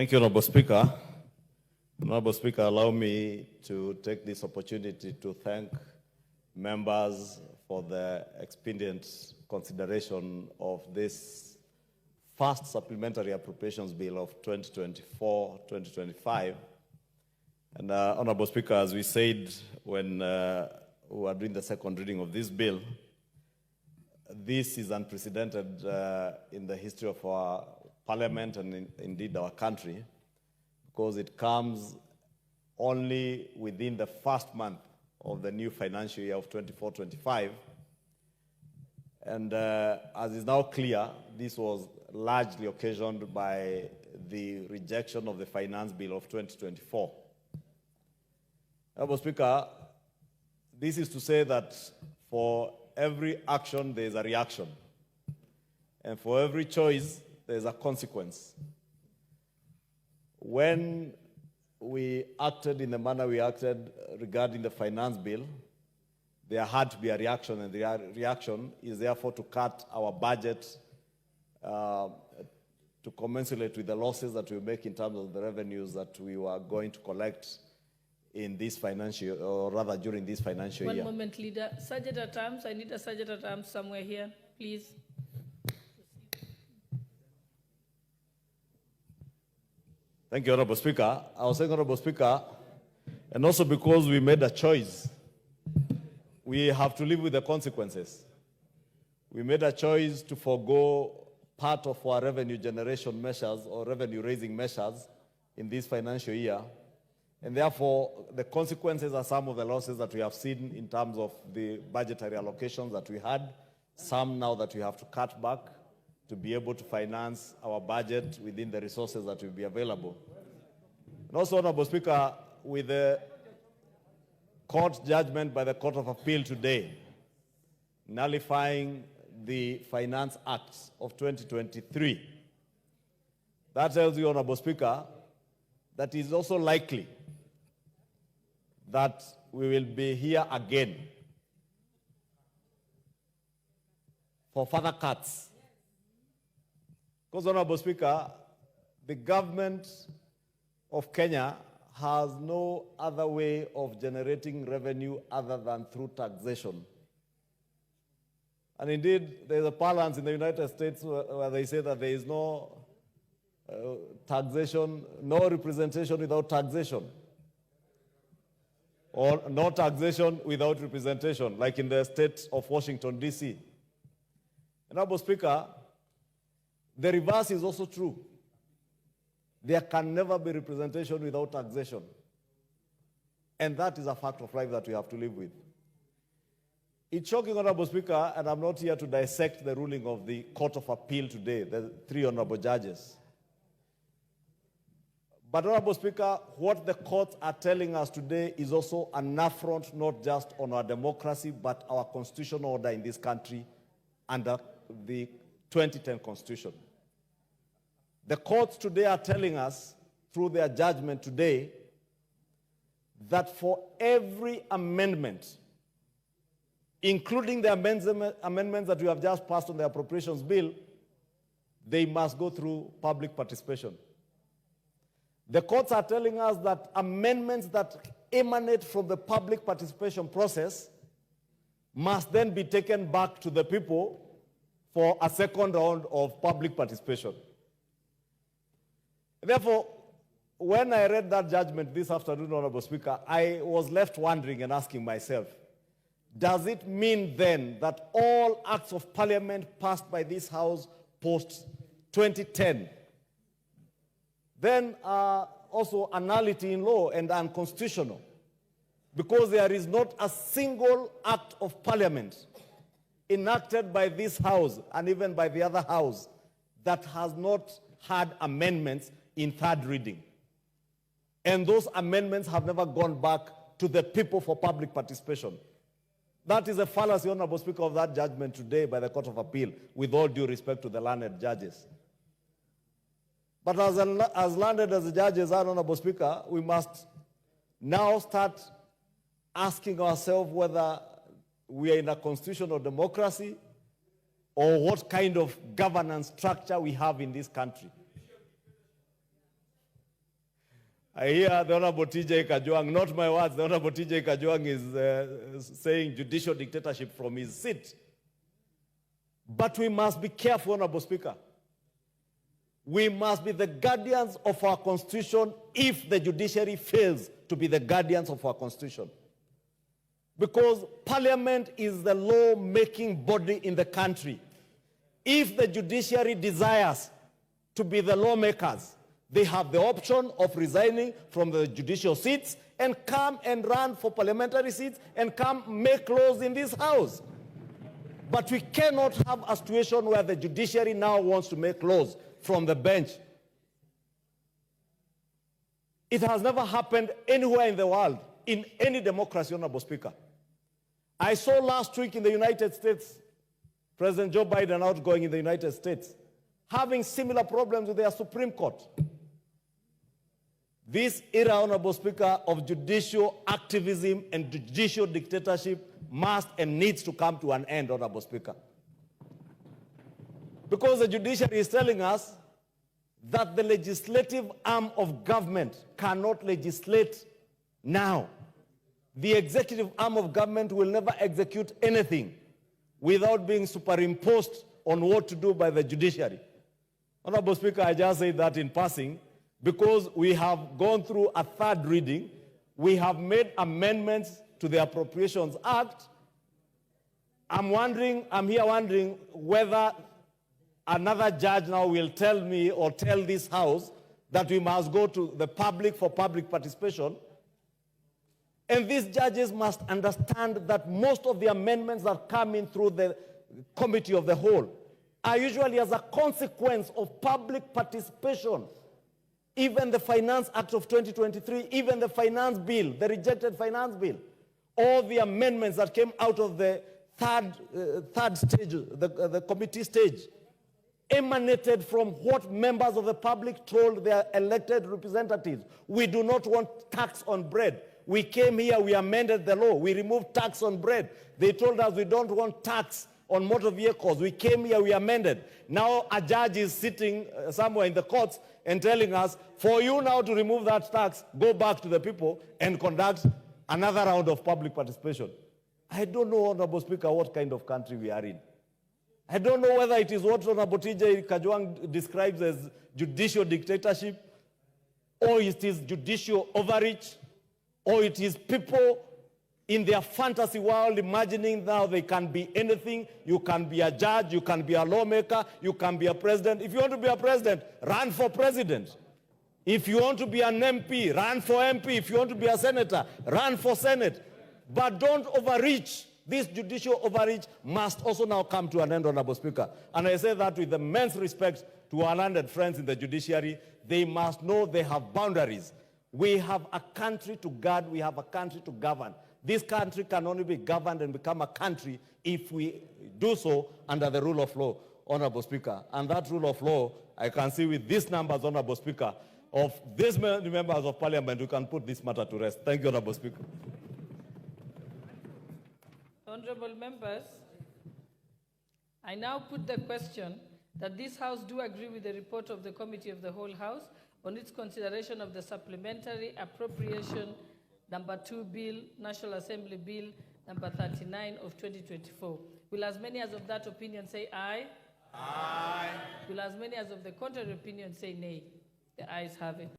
Thank you, Honorable Speaker. Honorable Speaker, allow me to take this opportunity to thank members for the expedient consideration of this first supplementary appropriations bill of 2024-2025. And Honorable Speaker, as we said when we were doing the second reading of this bill, this is unprecedented in the history of our Parliament and indeed our country, because it comes only within the first month of the new financial year of 24-25. And as is now clear, this was largely occasioned by the rejection of the finance bill of 2024. Honorable Speaker, this is to say that for every action there is a reaction, and for every choice there is a consequence. When we acted in the manner we acted regarding the finance bill, there had to be a reaction, and the reaction is therefore to cut our budget to commensurate with the losses that we make in terms of the revenues that we were going to collect in this financial, or rather during this financial year. One moment, Leader. Sergeant at Arms, I need a Sergeant at Arms somewhere here, please. Thank you, Honorable Speaker. I was saying, Honorable Speaker, and also because we made a choice, we have to live with the consequences. We made a choice to forego part of our revenue generation measures or revenue raising measures in this financial year. And therefore, the consequences are some of the losses that we have seen in terms of the budgetary allocations that we had, some now that we have to cut back to be able to finance our budget within the resources that will be available. And also, Honorable Speaker, with the court judgment by the Court of Appeal today, nullifying the Finance Act of 2023, that tells you, Honorable Speaker, that it is also likely that we will be here again for further cuts. Because, Honorable Speaker, the government of Kenya has no other way of generating revenue other than through taxation. And indeed, there's a parlance in the United States where they say that there is no taxation, no representation without taxation, or no taxation without representation, like in the state of Washington, D.C. Honorable Speaker, the reverse is also true. There can never be representation without taxation. And that is a fact of life that we have to live with. It's shocking, Honorable Speaker, and I'm not here to dissect the ruling of the Court of Appeal today, the three honorable judges. But, Honorable Speaker, what the courts are telling us today is also an affront not just on our democracy, but our constitutional order in this country under the 2010 Constitution. The courts today are telling us, through their judgment today, that for every amendment, including the amendments that we have just passed on the appropriations bill, they must go through public participation. The courts are telling us that amendments that emanate from the public participation process must then be taken back to the people for a second round of public participation. Therefore, when I read that judgment this afternoon, Honorable Speaker, I was left wondering and asking myself, does it mean then that all acts of parliament passed by this House post-2010 then are also a nullity in law and unconstitutional, because there is not a single act of parliament enacted by this House and even by the other House that has not had amendments in third reading. And those amendments have never gone back to the people for public participation. That is a fallacy, Honorable Speaker, of that judgment today by the Court of Appeal, with all due respect to the learned judges. But as learned as the judges are, Honorable Speaker, we must now start asking ourselves whether we are in a constitutional democracy or what kind of governance structure we have in this country. I hear the Honorable TJ Kajwang, not my words, the Honorable TJ Kajwang is saying judicial dictatorship from his seat. But we must be careful, Honorable Speaker. We must be the guardians of our Constitution if the judiciary fails to be the guardians of our Constitution. Because Parliament is the law-making body in the country. If the judiciary desires to be the lawmakers, they have the option of resigning from the judicial seats and come and run for parliamentary seats and come make laws in this house. But we cannot have a situation where the judiciary now wants to make laws from the bench. It has never happened anywhere in the world, in any democracy, Honorable Speaker. I saw last week in the United States, President Joe Biden outgoing in the United States, having similar problems with their Supreme Court. This era, Honorable Speaker, of judicial activism and judicial dictatorship must and needs to come to an end, Honorable Speaker. Because the judiciary is telling us that the legislative arm of government cannot legislate now. The executive arm of government will never execute anything without being superimposed on what to do by the judiciary. Honorable Speaker, I just say that in passing because we have gone through a third reading. We have made amendments to the Appropriations Act. I'm here wondering whether another judge now will tell me or tell this House that we must go to the public for public participation. And these judges must understand that most of the amendments that come in through the Committee of the Whole are usually as a consequence of public participation. Even the Finance Act of 2023, even the Finance Bill, the rejected Finance Bill, all the amendments that came out of the third stage, the committee stage, emanated from what members of the public told their elected representatives. We do not want tax on bread. We came here, we amended the law, we removed tax on bread. They told us we don't want tax on motor vehicles. We came here, we amended. Now a judge is sitting somewhere in the courts and telling us, for you now to remove that tax, go back to the people and conduct another round of public participation. I don't know, Honorable Speaker, what kind of country we are in. I don't know whether it is what Honorable TJ Kajwang describes as judicial dictatorship, or it is judicial overreach, or it is people in their fantasy world imagining now they can be anything. You can be a judge, you can be a lawmaker, you can be a president. If you want to be a president, run for president. If you want to be an MP, run for MP. If you want to be a senator, run for Senate. But don't overreach. This judicial overreach must also now come to an end, Honorable Speaker. And I say that with immense respect to our learned friends in the judiciary. They must know they have boundaries. We have a country to guard, we have a country to govern. This country can only be governed and become a country if we do so under the rule of law, Honorable Speaker. And that rule of law, I can see with these numbers, Honorable Speaker, of these members of Parliament, we can put this matter to rest. Thank you, Honorable Speaker. Honorable members, I now put the question that this House do agree with the report of the Committee of the Whole House on its consideration of the Supplementary Appropriation Number 2 Bill, National Assembly Bill Number 39 of 2024. Will as many as of that opinion say aye? Aye. Will as many as of the contrary opinion say nay? The ayes have it.